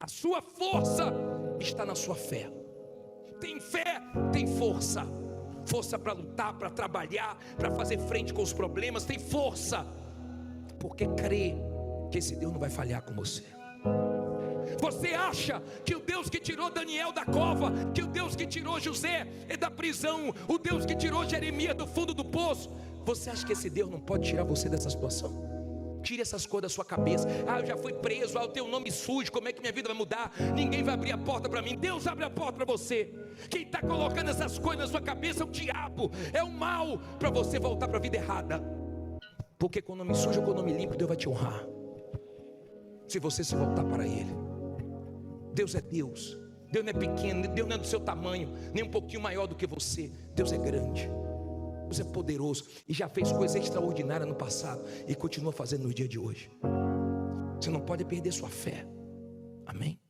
A sua força está na sua fé. Tem fé, tem força. Força para lutar, para trabalhar, para fazer frente com os problemas. Tem força, porque crê que esse Deus não vai falhar com você. Você acha que o Deus que tirou Daniel da cova, que o Deus que tirou José da prisão, o Deus que tirou Jeremias do fundo do poço, você acha que esse Deus não pode tirar você dessa situação? Tire essas coisas da sua cabeça. Eu já fui preso, eu tenho um nome sujo, como é que minha vida vai mudar? Ninguém vai abrir a porta para mim. Deus abre a porta para você. Quem está colocando essas coisas na sua cabeça é o diabo, é o mal, para você voltar para a vida errada. Porque com o nome sujo ou com o nome limpo, Deus vai te honrar, se você se voltar para Ele. Deus é Deus. Deus não é pequeno, Deus não é do seu tamanho, nem um pouquinho maior do que você. Deus é grande, Deus é poderoso e já fez coisas extraordinárias no passado e continua fazendo no dia de hoje. Você não pode perder sua fé. Amém?